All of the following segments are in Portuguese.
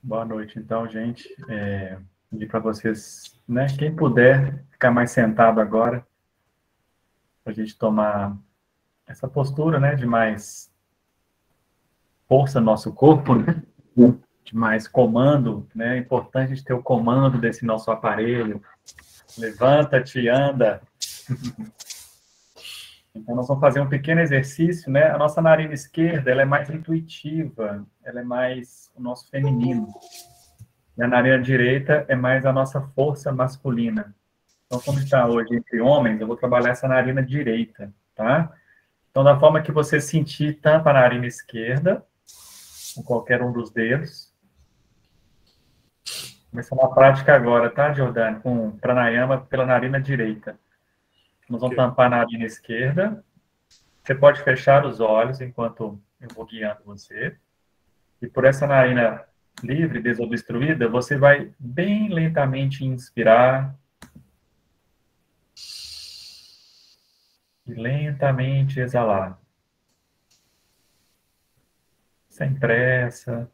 Boa noite, então, gente. Pedir para vocês, né, quem puder ficar mais sentado agora, para a gente tomar essa postura, né, de mais força no nosso corpo, né, de mais comando, né, é importante a gente ter o comando desse nosso aparelho. Levanta-te, anda. Então, nós vamos fazer um pequeno exercício, né, a nossa narina esquerda, ela é mais intuitiva, ela é mais o nosso feminino. E a narina direita é mais a nossa força masculina. Então, como está hoje entre homens, eu vou trabalhar essa narina direita, tá? Então, da forma que você sentir tanto a narina esquerda, com qualquer um dos dedos. Começar uma prática agora, tá, Jordane? Com pranayama pela narina direita. Nós vamos tampar a narina esquerda. Você pode fechar os olhos enquanto eu vou guiando você. E por essa narina livre, desobstruída, você vai bem lentamente inspirar e lentamente exalar. Sem pressa.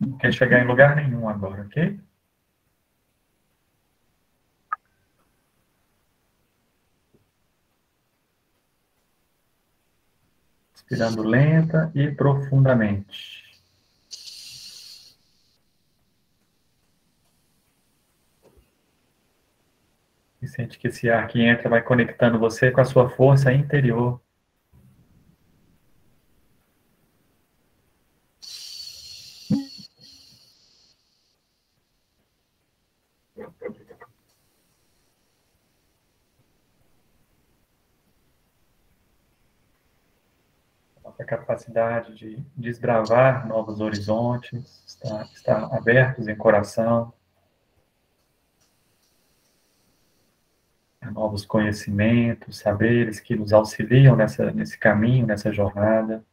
Não quer chegar em lugar nenhum agora, ok? Inspirando lenta e profundamente. E sente que esse ar que entra vai conectando você com a sua força interior. A capacidade de desbravar novos horizontes, estar abertos em coração a novos conhecimentos, saberes que nos auxiliam nesse caminho, nessa jornada.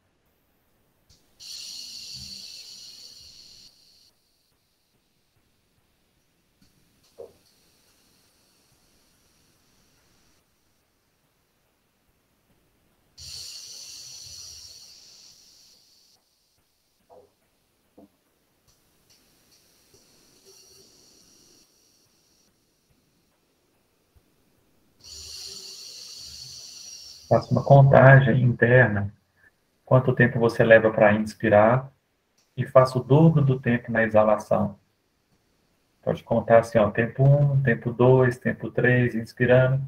Faça uma contagem interna, quanto tempo você leva para inspirar, e faça o dobro do tempo na exalação. Pode contar assim, ó, tempo 1, tempo 2, tempo 3, inspirando,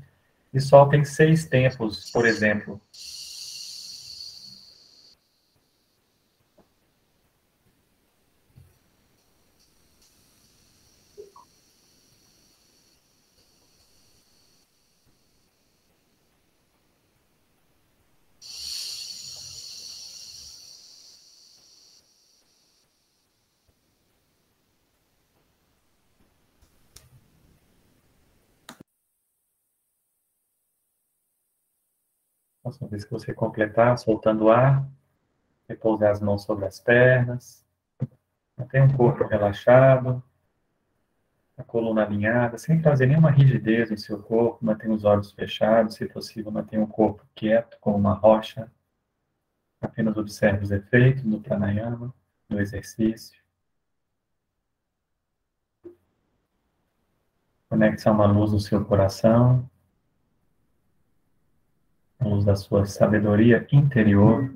e soltem 6 tempos, por exemplo. Próxima vez que você completar, soltando o ar, repousar as mãos sobre as pernas, mantenha o corpo relaxado, a coluna alinhada, sem fazer nenhuma rigidez no seu corpo, mantenha os olhos fechados, se possível, mantenha o corpo quieto, como uma rocha, apenas observe os efeitos do pranayama, do exercício. Conecte-se a uma luz no seu coração, a luz da sua sabedoria interior.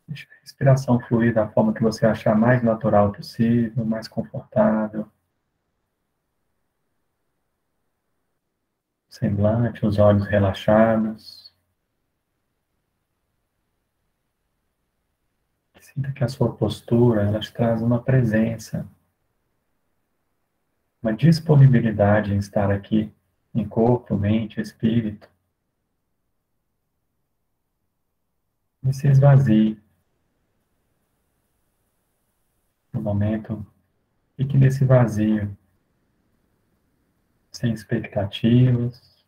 Deixe a respiração fluir da forma que você achar mais natural possível, mais confortável. Semblante, os olhos relaxados. Sinta que a sua postura, ela te traz uma presença, uma disponibilidade em estar aqui, em corpo, mente, espírito. E se esvazie no momento. Fique nesse vazio, sem expectativas,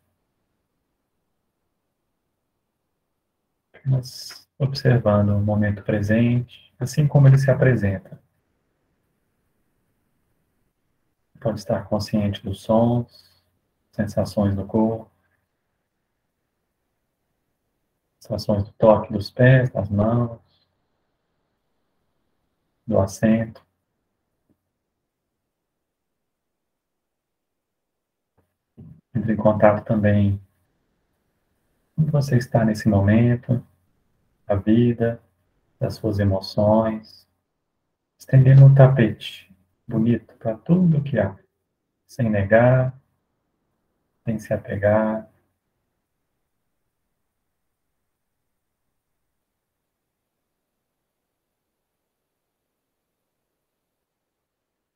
mas observando o momento presente, assim como ele se apresenta. Pode estar consciente dos sons, sensações do corpo, sensações do toque dos pés, das mãos, do assento. Entre em contato também com você está nesse momento, a vida, das suas emoções, estendendo um tapete bonito para tudo que há, sem negar, sem se apegar.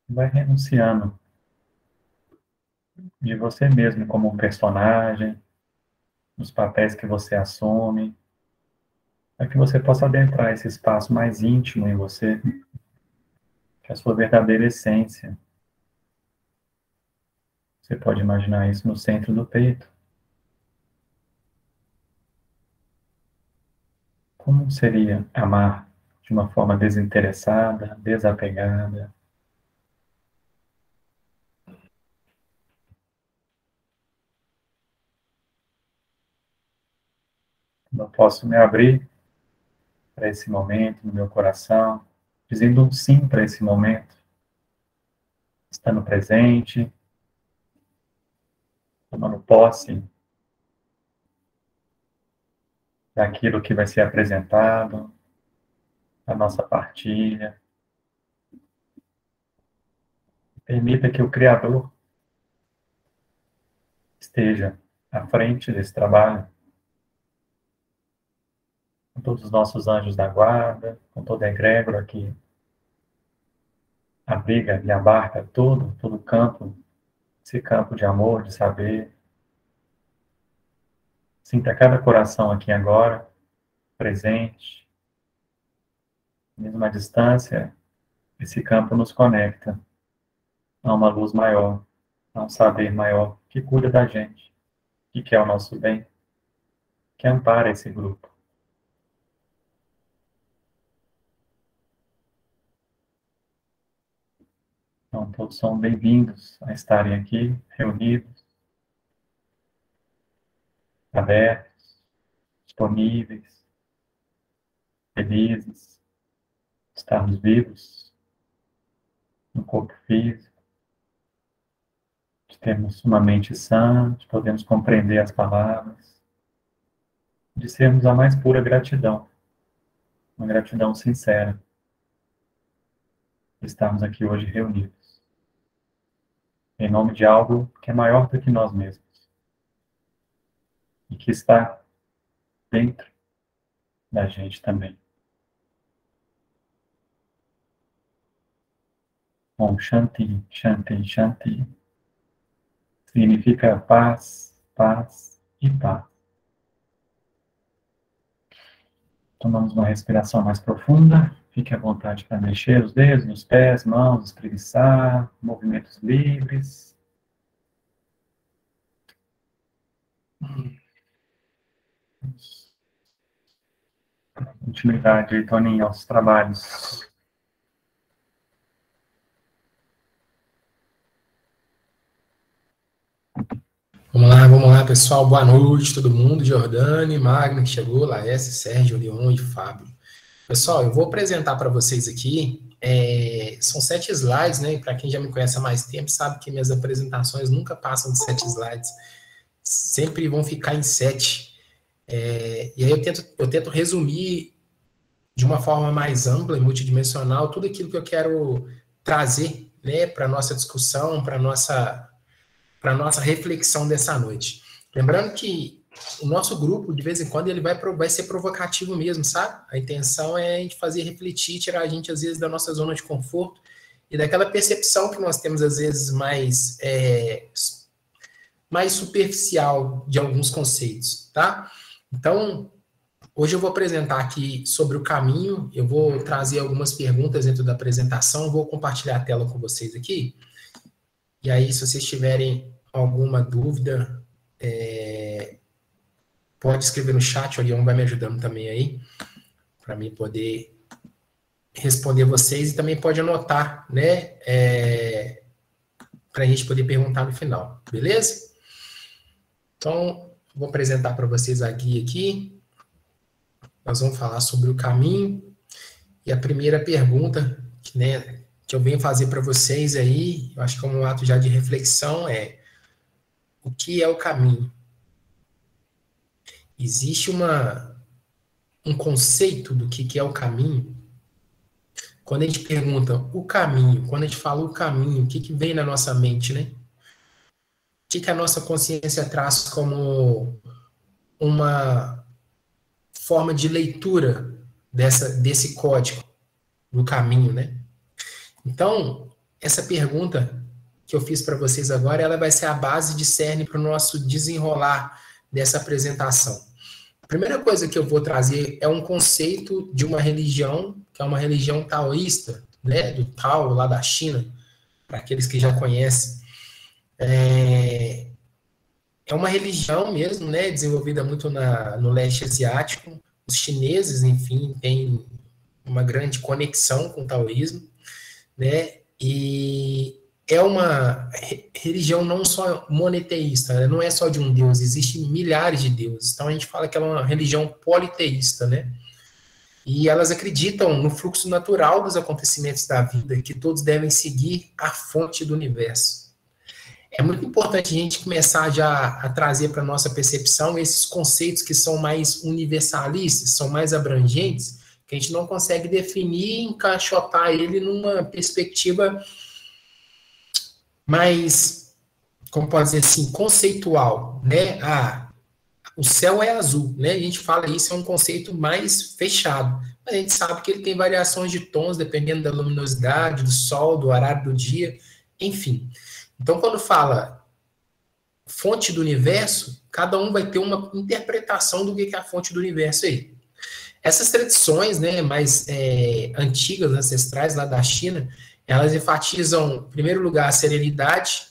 Vai renunciando de você mesmo como um personagem, dos papéis que você assume, para que você possa adentrar esse espaço mais íntimo em você, que é a sua verdadeira essência. Você pode imaginar isso no centro do peito. Como seria amar de uma forma desinteressada, desapegada? Eu posso me abrir para esse momento no meu coração, dizendo um sim para esse momento, estando presente, tomando posse daquilo que vai ser apresentado, da nossa partilha. Permita que o Criador esteja à frente desse trabalho, com todos os nossos anjos da guarda, com toda a egrégora que abriga e abarca todo o campo, esse campo de amor, de saber. Sinta cada coração aqui agora, presente, mesmo à distância, esse campo nos conecta a uma luz maior, a um saber maior que cuida da gente, que quer o nosso bem, que ampara esse grupo. Então, todos são bem-vindos a estarem aqui, reunidos, abertos, disponíveis, felizes, estarmos vivos no corpo físico, de termos uma mente sã, de podermos compreender as palavras, de sermos a mais pura gratidão, uma gratidão sincera, de estarmos aqui hoje reunidos, em nome de algo que é maior do que nós mesmos e que está dentro da gente também. Om Shanti, Shanti, Shanti. Significa paz, paz e paz. Tomamos uma respiração mais profunda. Fique à vontade para mexer os dedos nos pés, mãos, espreguiçar, movimentos livres. Continuidade, Toninho, aos trabalhos. Vamos lá, pessoal. Boa noite, todo mundo. Jordane, Magna, que chegou, Laércio, Sérgio, Leon e Fábio. Pessoal, eu vou apresentar para vocês aqui, são 7 slides, né? E para quem já me conhece há mais tempo, sabe que minhas apresentações nunca passam de 7 slides. Sempre vão ficar em 7. E aí eu tento resumir de uma forma mais ampla e multidimensional tudo aquilo que eu quero trazer, né, para a nossa discussão, para a nossa reflexão dessa noite. Lembrando que o nosso grupo, de vez em quando, ele vai ser provocativo mesmo, sabe? A intenção é a gente fazer refletir, tirar a gente, às vezes, da nossa zona de conforto e daquela percepção que nós temos, às vezes, mais superficial de alguns conceitos, tá? Então, hoje eu vou apresentar aqui sobre o caminho, eu vou trazer algumas perguntas dentro da apresentação, vou compartilhar a tela com vocês aqui. E aí, se vocês tiverem alguma dúvida, pode escrever no chat, o Leon vai me ajudando também aí, para mim poder responder vocês, e também pode anotar, né, para a gente poder perguntar no final, beleza? Então, vou apresentar para vocês a guia aqui. Nós vamos falar sobre o caminho. E a primeira pergunta que eu venho fazer para vocês aí, eu acho que é um ato já de reflexão, é: o que é o caminho? Existe um conceito do que é o caminho? Quando a gente pergunta o caminho, quando a gente fala o caminho, o que vem na nossa mente, né? O que a nossa consciência traz como uma forma de leitura desse código do caminho, né? Então, essa pergunta que eu fiz para vocês agora, ela vai ser a base de cerne para o nosso desenrolar dessa apresentação. A primeira coisa que eu vou trazer é um conceito de uma religião, que é uma religião taoísta, né, do Tao, lá da China, para aqueles que já conhecem. É uma religião mesmo, né, desenvolvida muito no leste asiático. Os chineses, enfim, têm uma grande conexão com o taoísmo, né, e é uma religião não só monoteísta, não é só de um deus, existem milhares de deuses. Então a gente fala que ela é uma religião politeísta, né? E elas acreditam no fluxo natural dos acontecimentos da vida, que todos devem seguir a fonte do universo. É muito importante a gente começar já a trazer para a nossa percepção esses conceitos que são mais universalistas, são mais abrangentes, que a gente não consegue definir e encaixotar ele numa perspectiva mais, como pode dizer assim, conceitual, né? O céu é azul, né? A gente fala isso, é um conceito mais fechado. Mas a gente sabe que ele tem variações de tons, dependendo da luminosidade, do sol, do horário do dia, enfim. Então, quando fala fonte do universo, cada um vai ter uma interpretação do que é a fonte do universo aí. Essas tradições, né, mais antigas, ancestrais lá da China, elas enfatizam, em primeiro lugar, a serenidade,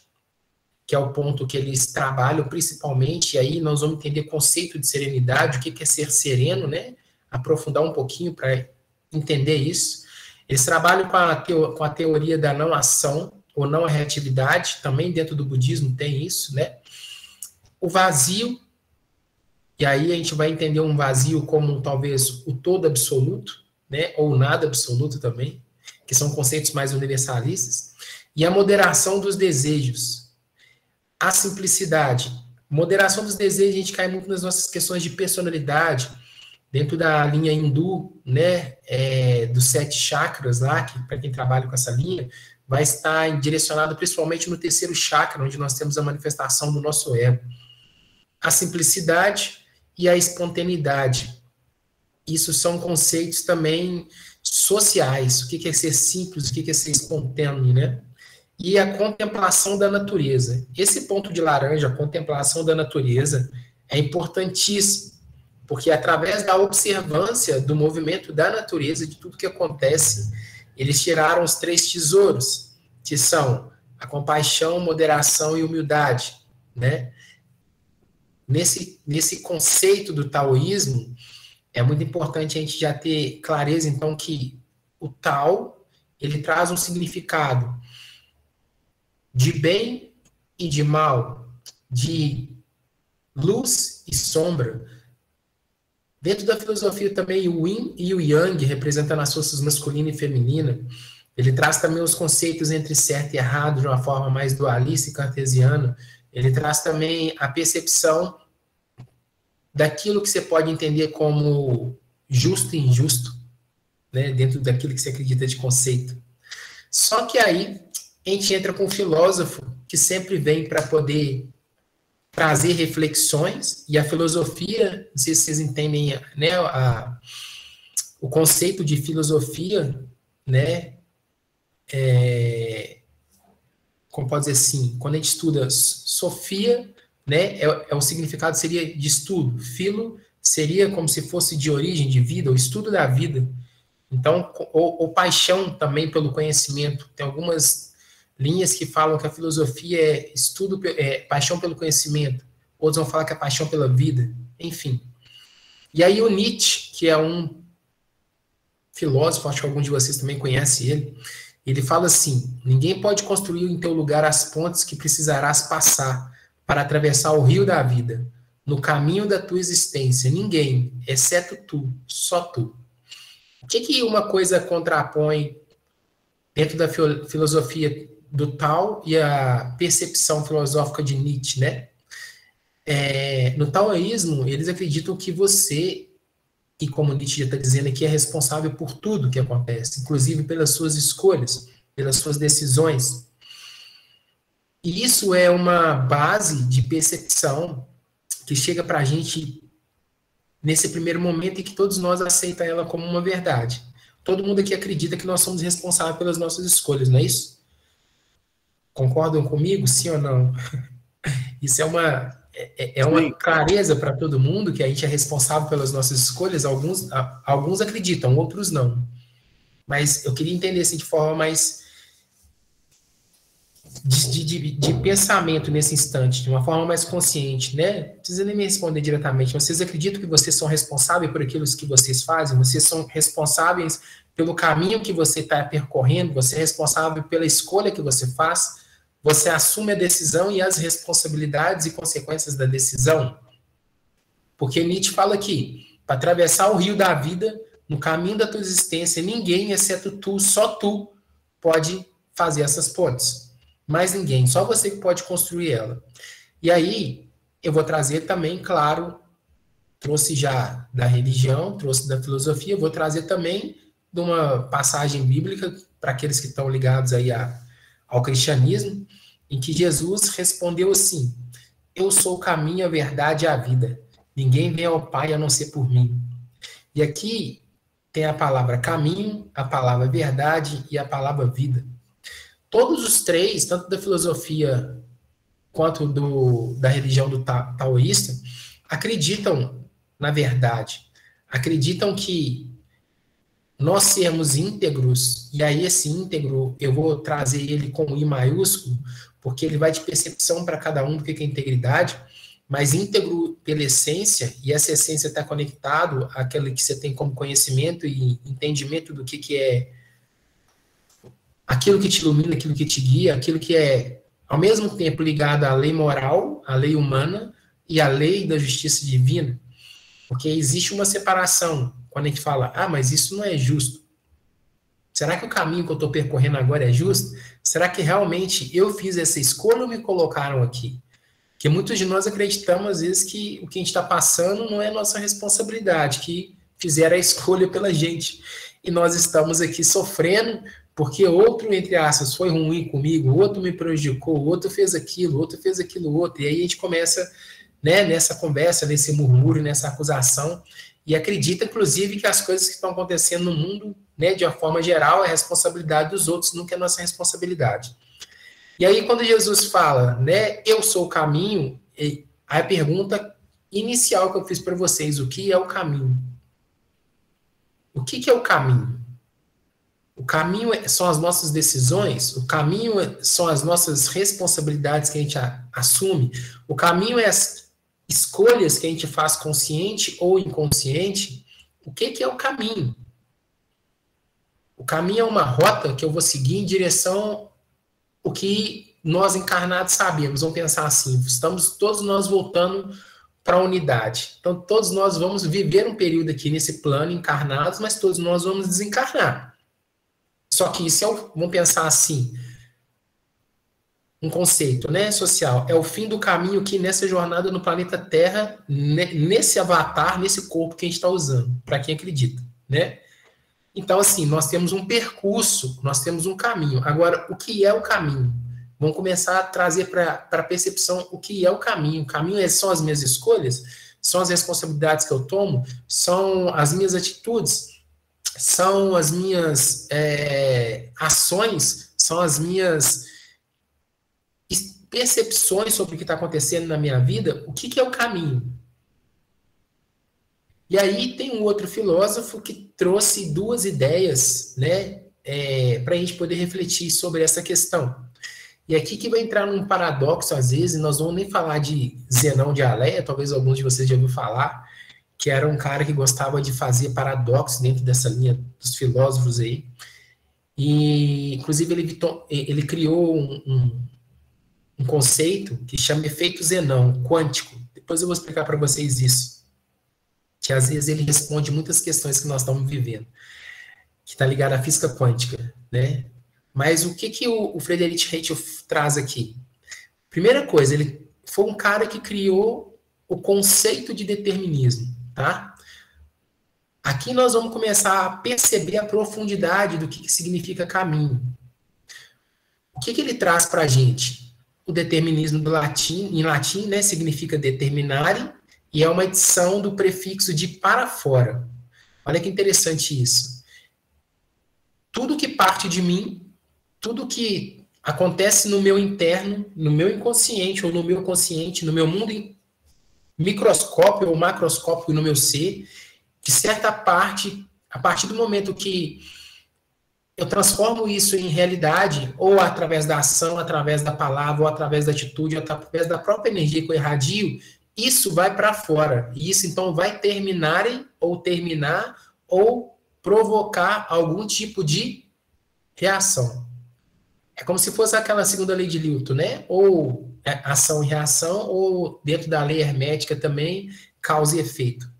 que é o ponto que eles trabalham principalmente, e aí nós vamos entender o conceito de serenidade, o que é ser sereno, né? Aprofundar um pouquinho para entender isso. Eles trabalham com a teoria da não ação, ou não reatividade, também dentro do budismo tem isso, né? O vazio, e aí a gente vai entender um vazio como talvez o todo absoluto, né? Ou nada absoluto também, que são conceitos mais universalistas, e a moderação dos desejos. A simplicidade. Moderação dos desejos, a gente cai muito nas nossas questões de personalidade, dentro da linha hindu, né, dos 7 chakras lá, que para quem trabalha com essa linha, vai estar direcionado principalmente no 3º chakra, onde nós temos a manifestação do nosso ego. A simplicidade e a espontaneidade. Isso são conceitos também sociais. O que é ser simples, o que é ser espontâneo, né? E a contemplação da natureza. Esse ponto de laranja, a contemplação da natureza, é importantíssimo, porque através da observância do movimento da natureza, de tudo que acontece, eles tiraram os 3 tesouros, que são a compaixão, moderação e humildade, né? Nesse conceito do taoísmo, é muito importante a gente já ter clareza, então, que o Tao, ele traz um significado de bem e de mal, de luz e sombra. Dentro da filosofia também, o Yin e o Yang, representando as forças masculina e feminina, ele traz também os conceitos entre certo e errado de uma forma mais dualista e cartesiana. Ele traz também a percepção daquilo que você pode entender como justo e injusto, né, dentro daquilo que você acredita de conceito. Só que aí a gente entra com um filósofo que sempre vem para poder trazer reflexões, e a filosofia, não sei se vocês entendem, né, o conceito de filosofia, né, como pode dizer assim, quando a gente estuda sofia, né, o significado seria de estudo, filo seria como se fosse de origem, de vida, o estudo da vida. Então, ou paixão também pelo conhecimento. Tem algumas linhas que falam que a filosofia é estudo, paixão pelo conhecimento. Outros vão falar que é paixão pela vida. Enfim. E aí o Nietzsche, que é um filósofo, acho que algum de vocês também conhece ele fala assim: ninguém pode construir em teu lugar as pontes que precisarás passar para atravessar o rio da vida. no caminho da tua existência, ninguém, exceto tu, só tu. O que uma coisa contrapõe dentro da filosofia do Tao e a percepção filosófica de Nietzsche, né? No taoísmo, eles acreditam que você, e como Nietzsche já está dizendo aqui, é responsável por tudo que acontece, inclusive pelas suas escolhas, pelas suas decisões. E isso é uma base de percepção que chega para a gente nesse primeiro momento e que todos nós aceitamos ela como uma verdade. Todo mundo aqui acredita que nós somos responsáveis pelas nossas escolhas, não é isso? Concordam comigo, sim ou não? Isso é uma clareza para todo mundo, que a gente é responsável pelas nossas escolhas. Alguns acreditam, outros não. Mas eu queria entender assim, de forma mais de pensamento nesse instante, de uma forma mais consciente, né? Não precisa nem me responder diretamente. Vocês acreditam que vocês são responsáveis por aquilo que vocês fazem? Vocês são responsáveis pelo caminho que você está percorrendo? Você é responsável pela escolha que você faz? Você assume a decisão e as responsabilidades e consequências da decisão? Porque Nietzsche fala aqui, para atravessar o rio da vida, no caminho da tua existência, ninguém, exceto tu, só tu, pode fazer essas pontes. Mais ninguém, só você que pode construir ela. E aí, eu vou trazer também, claro, trouxe já da religião, trouxe da filosofia, vou trazer também de uma passagem bíblica, para aqueles que estão ligados aí ao cristianismo, em que Jesus respondeu assim: eu sou o caminho, a verdade e a vida. Ninguém vem ao Pai a não ser por mim. E aqui tem a palavra caminho, a palavra verdade e a palavra vida. Todos os três, tanto da filosofia quanto da religião do taoísta, acreditam na verdade. Acreditam que nós sermos íntegros, e aí esse íntegro, eu vou trazer ele com I maiúsculo, porque ele vai de percepção para cada um do que é integridade, mas íntegro pela essência, e essa essência está conectado àquela que você tem como conhecimento e entendimento do que é aquilo que te ilumina, aquilo que te guia, aquilo que é, ao mesmo tempo, ligado à lei moral, à lei humana e à lei da justiça divina. Porque existe uma separação quando a gente fala, mas isso não é justo. Será que o caminho que eu estou percorrendo agora é justo? Será que realmente eu fiz essa escolha ou me colocaram aqui? Porque muitos de nós acreditamos, às vezes, que o que a gente está passando não é nossa responsabilidade, que fizeram a escolha pela gente. E nós estamos aqui sofrendo porque outro, entre aspas, foi ruim comigo, outro me prejudicou, outro fez aquilo outro. E aí a gente começa, né, nessa conversa, nesse murmúrio, nessa acusação, e acredita, inclusive, que as coisas que estão acontecendo no mundo, né, de uma forma geral, é responsabilidade dos outros, nunca é nossa responsabilidade. E aí, quando Jesus fala, né, eu sou o caminho, a pergunta inicial que eu fiz para vocês, o que é o caminho? O que é o caminho? O caminho são as nossas decisões, o caminho são as nossas responsabilidades que a gente assume, o caminho é as escolhas que a gente faz consciente ou inconsciente. O que é o caminho? O caminho é uma rota que eu vou seguir em direção ao que nós encarnados sabemos. Vamos pensar assim, estamos todos nós voltando para a unidade. Então, todos nós vamos viver um período aqui nesse plano encarnados, mas todos nós vamos desencarnar. Só que isso vamos pensar assim, um conceito, né, social, é o fim do caminho que nessa jornada no planeta Terra, nesse avatar, nesse corpo que a gente está usando, para quem acredita, né? Então, assim, nós temos um percurso, nós temos um caminho. Agora, o que é o caminho? Vamos começar a trazer para a percepção o que é o caminho. O caminho são as minhas escolhas, são as responsabilidades que eu tomo, são as minhas atitudes, são as minhas ações, são as minhas percepções sobre o que está acontecendo na minha vida. O que é o caminho? E aí tem um outro filósofo que trouxe duas ideias, né, para a gente poder refletir sobre essa questão. E aqui que vai entrar num paradoxo, às vezes, nós vamos nem falar de Zenão de Aléia, talvez alguns de vocês já ouviram falar, que era um cara que gostava de fazer paradoxos dentro dessa linha dos filósofos aí. E, inclusive, ele criou um conceito que chama efeito Zenão, quântico. depois eu vou explicar para vocês isso. Que às vezes ele responde muitas questões que nós estamos vivendo, que está ligado à física quântica, né? Mas o que o Friedrich Hayek traz aqui? Primeira coisa, ele foi um cara que criou o conceito de determinismo, tá? Aqui nós vamos começar a perceber a profundidade do que significa caminho. O que ele traz para a gente? O determinismo do latim, em latim, né, significa determinare, e é uma adição do prefixo de para fora. Olha que interessante isso. Tudo que parte de mim, tudo que acontece no meu interno, no meu inconsciente ou no meu consciente, no meu mundo microscópio ou macroscópio no meu ser, de certa parte, a partir do momento que eu transformo isso em realidade, ou através da ação, através da palavra, ou através da atitude, ou através da própria energia que eu irradio, isso vai para fora. E isso, então, vai terminar, ou provocar algum tipo de reação. É como se fosse aquela segunda lei de Newton, né? Ou ação e reação, ou dentro da lei hermética também, causa e efeito.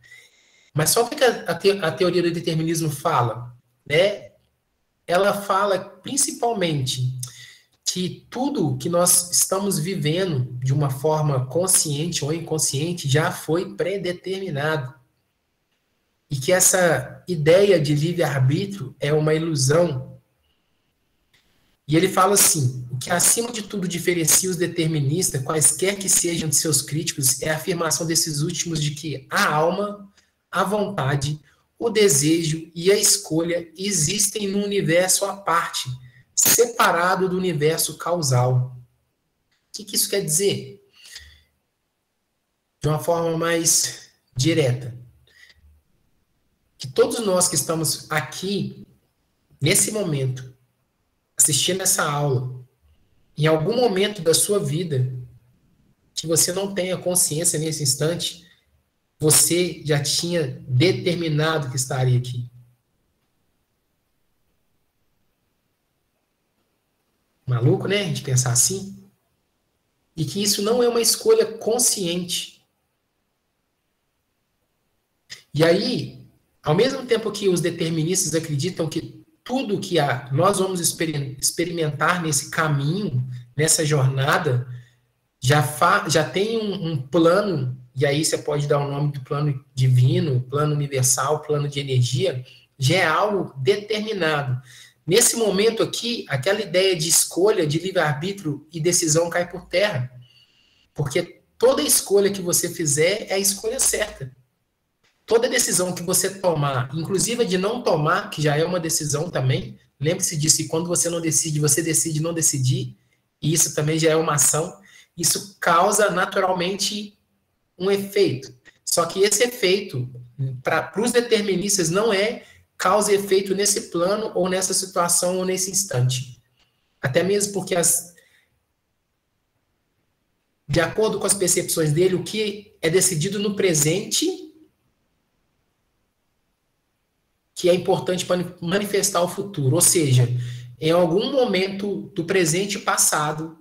Mas só o que a teoria do determinismo fala, né? Ela fala principalmente que tudo que nós estamos vivendo de uma forma consciente ou inconsciente já foi predeterminado. E que essa ideia de livre-arbítrio é uma ilusão. E ele fala assim, o que acima de tudo diferencia os deterministas, quaisquer que sejam de seus críticos, é a afirmação desses últimos de que a alma, a vontade, o desejo e a escolha existem num universo à parte, separado do universo causal. O que isso quer dizer? De uma forma mais direta. Que todos nós que estamos aqui, nesse momento, assistindo essa aula, em algum momento da sua vida, que você não tenha consciência nesse instante, você já tinha determinado que estaria aqui. Maluco, né? A gente pensar assim. E que isso não é uma escolha consciente. E aí, ao mesmo tempo que os deterministas acreditam que tudo que nós vamos experimentar nesse caminho, nessa jornada, já tem um plano. E aí você pode dar o nome do plano divino, plano universal, plano de energia, já é algo determinado. Nesse momento aqui, aquela ideia de escolha, de livre-arbítrio e decisão cai por terra. Porque toda escolha que você fizer é a escolha certa. Toda decisão que você tomar, inclusive a de não tomar, que já é uma decisão também, lembre-se disso, e quando você não decide, você decide não decidir, e isso também já é uma ação, isso causa naturalmente um efeito. Só que esse efeito, para os deterministas, não é causa e efeito nesse plano, ou nessa situação, ou nesse instante. Até mesmo porque, de acordo com as percepções dele, o que é decidido no presente, que é importante para manifestar o futuro. Ou seja, em algum momento do presente e passado,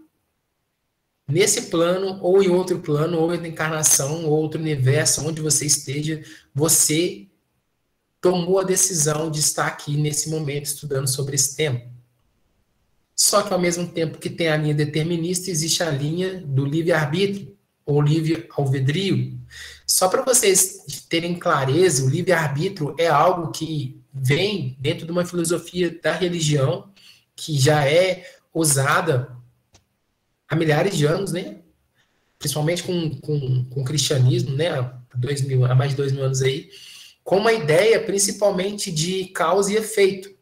nesse plano, ou em outro plano, ou em encarnação, ou outro universo, onde você esteja, você tomou a decisão de estar aqui nesse momento estudando sobre esse tema. Só que ao mesmo tempo que tem a linha determinista, existe a linha do livre-arbítrio, ou livre-albedrio. Só para vocês terem clareza, o livre-arbítrio é algo que vem dentro de uma filosofia da religião, que já é usada há milhares de anos, né? Principalmente com o cristianismo, né? Há mais de 2.000 anos aí, com uma ideia principalmente de causa e efeito.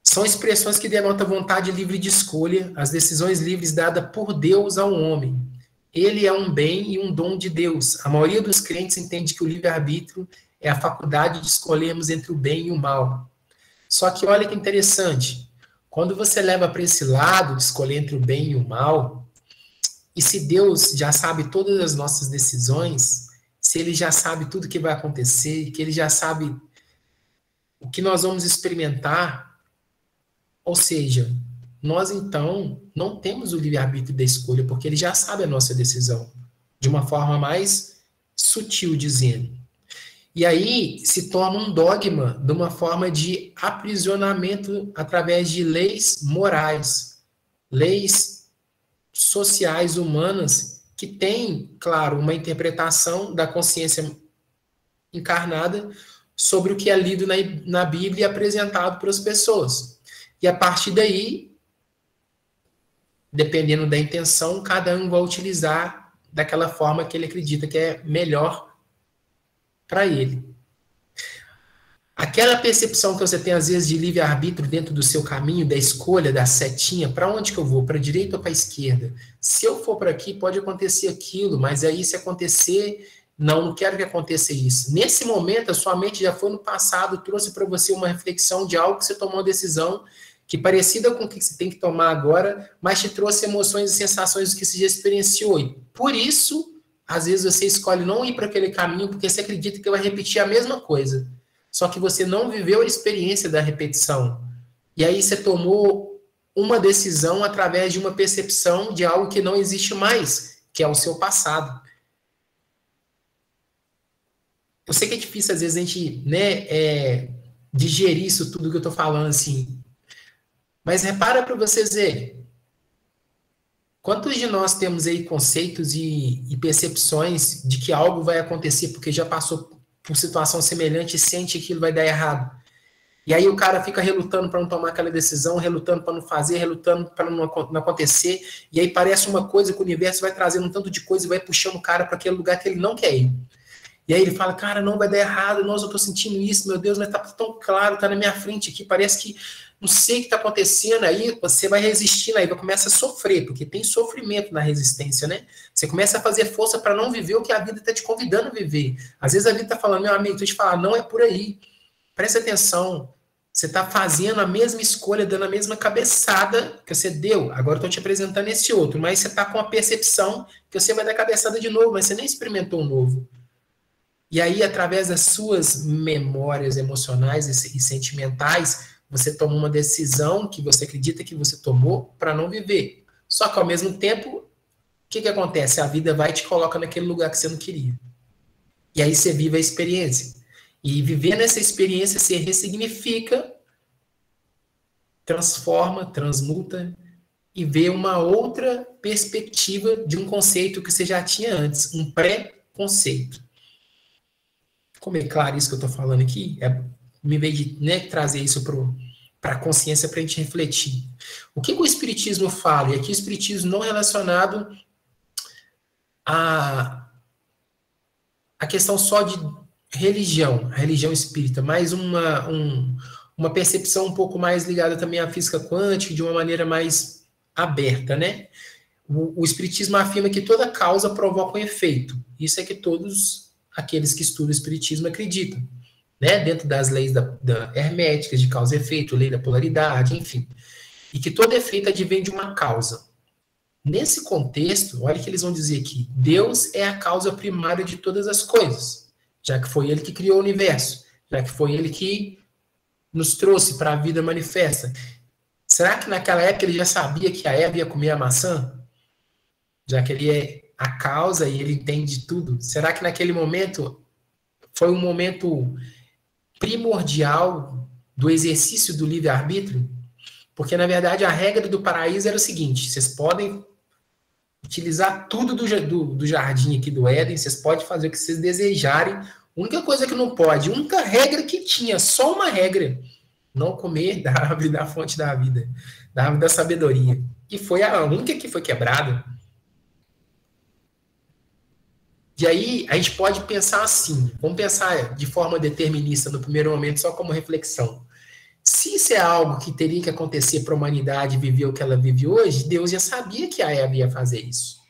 São expressões que denotam vontade livre de escolha, as decisões livres dadas por Deus ao homem. Ele é um bem e um dom de Deus. A maioria dos crentes entende que o livre-arbítrio é a faculdade de escolhermos entre o bem e o mal. Só que olha que interessante, quando você leva para esse lado de escolher entre o bem e o mal, e se Deus já sabe todas as nossas decisões, se Ele já sabe tudo que vai acontecer, que Ele já sabe o que nós vamos experimentar, ou seja, nós então não temos o livre-arbítrio da escolha, porque Ele já sabe a nossa decisão, de uma forma mais sutil dizendo. E aí se torna um dogma de uma forma de aprisionamento através de leis morais, leis sociais humanas que têm, claro, uma interpretação da consciência encarnada sobre o que é lido na Bíblia e apresentado para as pessoas. E a partir daí, dependendo da intenção, cada um vai utilizar daquela forma que ele acredita que é melhor para ele. Aquela percepção que você tem, às vezes, de livre-arbítrio dentro do seu caminho, da escolha, da setinha, para onde que eu vou? Para a direita ou para a esquerda? Se eu for para aqui, pode acontecer aquilo, mas aí se acontecer, não quero que aconteça isso. Nesse momento, a sua mente já foi no passado, trouxe para você uma reflexão de algo que você tomou uma decisão que parecida com o que você tem que tomar agora, mas te trouxe emoções e sensações do que você já experienciou. E por isso, às vezes você escolhe não ir para aquele caminho, porque você acredita que vai repetir a mesma coisa. Só que você não viveu a experiência da repetição. E aí você tomou uma decisão através de uma percepção de algo que não existe mais, que é o seu passado. Eu sei que é difícil, às vezes, a gente digerir isso tudo que eu estou falando, assim. Mas repara para vocês verem. Quantos de nós temos aí conceitos e percepções de que algo vai acontecer porque já passou por situação semelhante e sente que aquilo vai dar errado? E aí o cara fica relutando para não tomar aquela decisão, relutando para não fazer, relutando para não acontecer, e aí parece uma coisa que o universo vai trazendo um tanto de coisa e vai puxando o cara para aquele lugar que ele não quer ir. E aí ele fala, cara, não vai dar errado, nossa, eu tô sentindo isso, meu Deus, mas tá tão claro, tá na minha frente aqui, parece que não sei o que tá acontecendo. Aí você vai resistindo, aí começa a sofrer, porque tem sofrimento na resistência, né? Você começa a fazer força para não viver o que a vida tá te convidando a viver. Às vezes a vida tá falando, meu amigo, deixa eu te falar, não é por aí. Presta atenção, você tá fazendo a mesma escolha, dando a mesma cabeçada que você deu. Agora eu tô te apresentando esse outro, mas você tá com a percepção que você vai dar cabeçada de novo, mas você nem experimentou um novo. E aí, através das suas memórias emocionais e sentimentais, você toma uma decisão que você acredita que você tomou para não viver. Só que, ao mesmo tempo, o que acontece? A vida vai e te coloca naquele lugar que você não queria. E aí você vive a experiência. E viver nessa experiência, você ressignifica, transforma, transmuta e vê uma outra perspectiva de um conceito que você já tinha antes, um pré-conceito. Como é claro isso que eu estou falando aqui? Me veio de trazer isso para a consciência para a gente refletir. O que o Espiritismo fala? E aqui o Espiritismo não relacionado a questão só de religião, a religião espírita, mas uma percepção um pouco mais ligada também à física quântica, de uma maneira mais aberta, né? O Espiritismo afirma que toda causa provoca um efeito. Isso é que todos aqueles que estudam o Espiritismo acreditam, né? Dentro das leis herméticas de causa e efeito, lei da polaridade, enfim. E que todo efeito advém de uma causa. Nesse contexto, olha o que eles vão dizer aqui. Deus é a causa primária de todas as coisas, já que foi ele que criou o universo, já que foi ele que nos trouxe para a vida manifesta. Será que naquela época ele já sabia que a Eva ia comer a maçã? Já que ele é a causa e ele entende tudo. Será que naquele momento foi um momento primordial do exercício do livre-arbítrio? Porque, na verdade, a regra do paraíso era o seguinte: vocês podem utilizar tudo do jardim aqui do Éden, vocês podem fazer o que vocês desejarem. A única coisa que não pode, a única regra que tinha, só uma regra: não comer da árvore da fonte da vida, da árvore da sabedoria. E foi a única que foi quebrada. E aí, a gente pode pensar assim, vamos pensar de forma determinista no primeiro momento, só como reflexão. Se isso é algo que teria que acontecer para a humanidade viver o que ela vive hoje, Deus já sabia que a Eva ia fazer isso.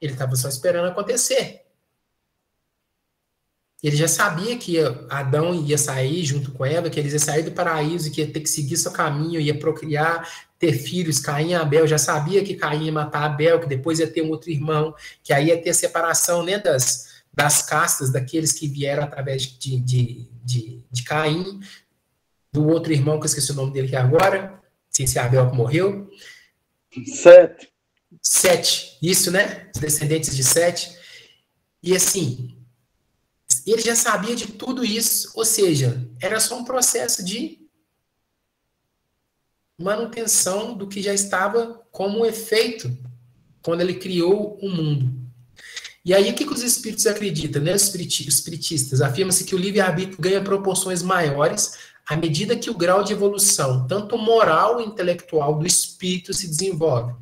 Ele estava só esperando acontecer. Ele já sabia que Adão ia sair junto com Eva, que eles iam sair do paraíso, que ia ter que seguir seu caminho, ia procriar, ter filhos, Caim e Abel. Já sabia que Caim ia matar Abel, que depois ia ter um outro irmão, que aí ia ter a separação, né, das castas, daqueles que vieram através de Caim, do outro irmão, que eu esqueci o nome dele aqui agora, sem ser Abel que morreu. Sete. Isso, né? Os descendentes de Sete. E assim, ele já sabia de tudo isso, ou seja, era só um processo de manutenção do que já estava como efeito quando ele criou o mundo. E aí, o que os espíritos acreditam, né? Os espiritistas afirmam-se que o livre-arbítrio ganha proporções maiores à medida que o grau de evolução, tanto moral e intelectual do espírito se desenvolve.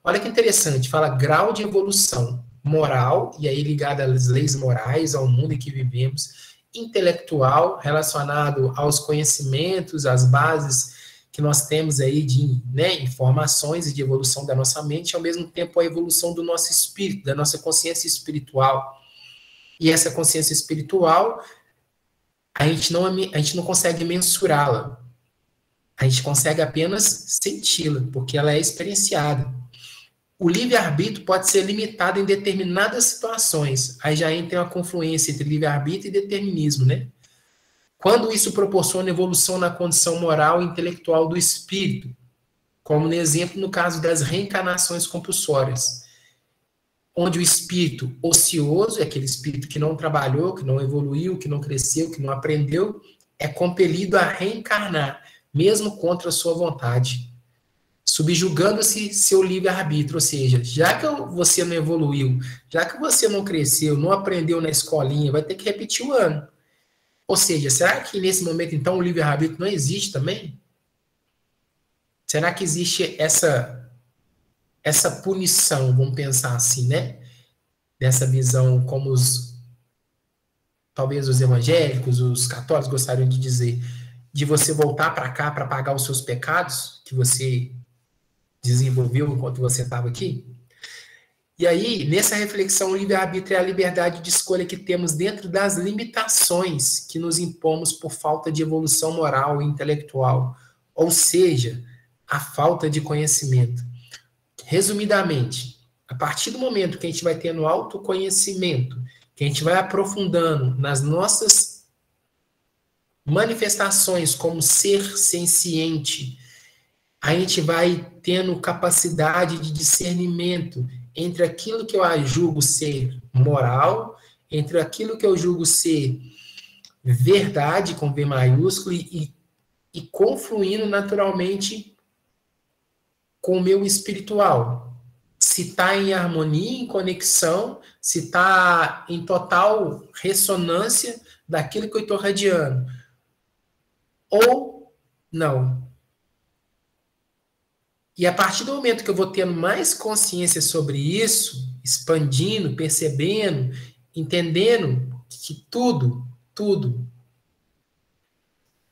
Olha que interessante, fala grau de evolução moral, e aí ligado às leis morais, ao mundo em que vivemos, intelectual, relacionado aos conhecimentos, às bases que nós temos aí de, né, informações e de evolução da nossa mente, ao mesmo tempo a evolução do nosso espírito, da nossa consciência espiritual. E essa consciência espiritual, a gente não consegue mensurá-la. A gente consegue apenas senti-la, porque ela é experienciada. O livre-arbítrio pode ser limitado em determinadas situações. Aí já entra uma confluência entre livre-arbítrio e determinismo, né? Quando isso proporciona evolução na condição moral e intelectual do espírito, como no exemplo no caso das reencarnações compulsórias, onde o espírito ocioso, é aquele espírito que não trabalhou, que não evoluiu, que não cresceu, que não aprendeu, é compelido a reencarnar, mesmo contra a sua vontade, subjugando-se seu livre-arbítrio, ou seja, já que você não evoluiu, já que você não cresceu, não aprendeu na escolinha, vai ter que repetir o ano. Ou seja, será que nesse momento, então, o livre-arbítrio não existe também? Será que existe essa punição, vamos pensar assim, né? Dessa visão como talvez os evangélicos, os católicos gostariam de dizer, de você voltar para cá para pagar os seus pecados que você desenvolveu enquanto você estava aqui? E aí, nessa reflexão, o livre-arbítrio é a liberdade de escolha que temos dentro das limitações que nos impomos por falta de evolução moral e intelectual, ou seja, a falta de conhecimento. Resumidamente, a partir do momento que a gente vai tendo autoconhecimento, que a gente vai aprofundando nas nossas manifestações como ser senciente, a gente vai tendo capacidade de discernimento entre aquilo que eu julgo ser moral, entre aquilo que eu julgo ser verdade, com V maiúsculo, e confluindo naturalmente com o meu espiritual. Se está em harmonia, em conexão, se está em total ressonância daquilo que eu estou radiando. Ou não. E a partir do momento que eu vou tendo mais consciência sobre isso, expandindo, percebendo, entendendo que tudo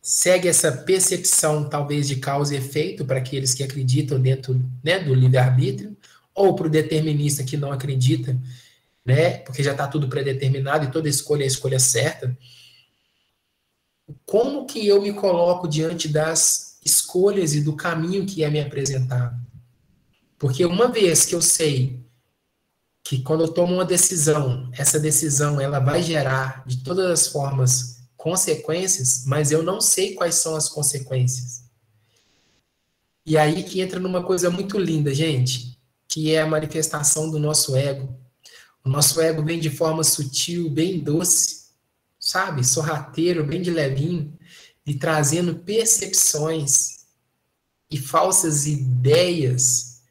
segue essa percepção, talvez, de causa e efeito para aqueles que acreditam dentro, né, do livre-arbítrio, ou para o determinista que não acredita, né, porque já está tudo predeterminado e toda escolha é a escolha certa. Como que eu me coloco diante das escolhas e do caminho que é me apresentado? Porque uma vez que eu sei que quando eu tomo uma decisão, essa decisão ela vai gerar de todas as formas consequências, mas eu não sei quais são as consequências. E aí que entra numa coisa muito linda, gente, que é a manifestação do nosso ego. O nosso ego vem de forma sutil, bem doce, sabe? Sorrateiro, bem de levinho, e trazendo percepções e falsas ideias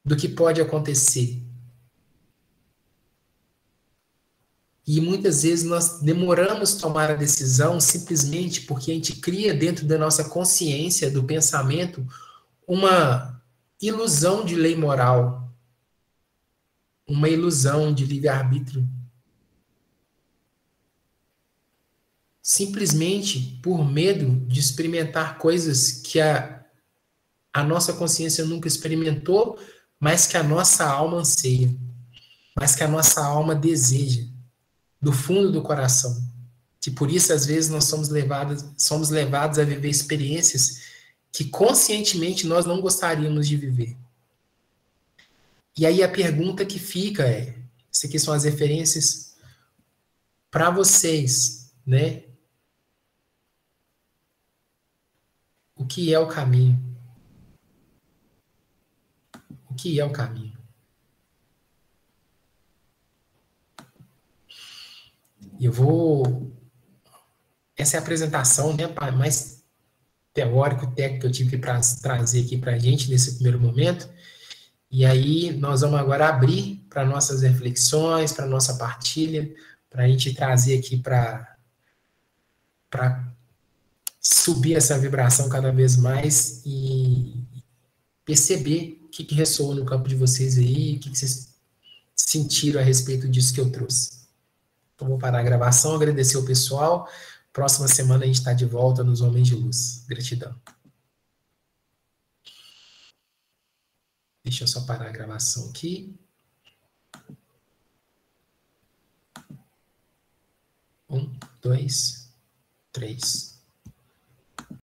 do que pode acontecer. E muitas vezes nós demoramos a tomar a decisão simplesmente porque a gente cria dentro da nossa consciência, do pensamento, uma ilusão de lei moral, uma ilusão de livre-arbítrio. Simplesmente por medo de experimentar coisas que a nossa consciência nunca experimentou, mas que a nossa alma anseia, mas que a nossa alma deseja, do fundo do coração. Que por isso, às vezes, nós somos levados a viver experiências que conscientemente nós não gostaríamos de viver. E aí a pergunta que fica essas aqui são as referências para vocês, né? O que é o caminho? O que é o caminho? E eu vou... Essa é a apresentação, né, mais teórico, técnico que eu tive para trazer aqui para a gente nesse primeiro momento. E aí nós vamos agora abrir para nossas reflexões, para nossa partilha, para a gente trazer aqui para subir essa vibração cada vez mais e perceber o que ressoa no campo de vocês aí, o que vocês sentiram a respeito disso que eu trouxe. Então, vou parar a gravação, agradecer o pessoal. Próxima semana a gente está de volta nos Homens de Luz. Gratidão. Deixa eu só parar a gravação aqui. 1, 2, 3.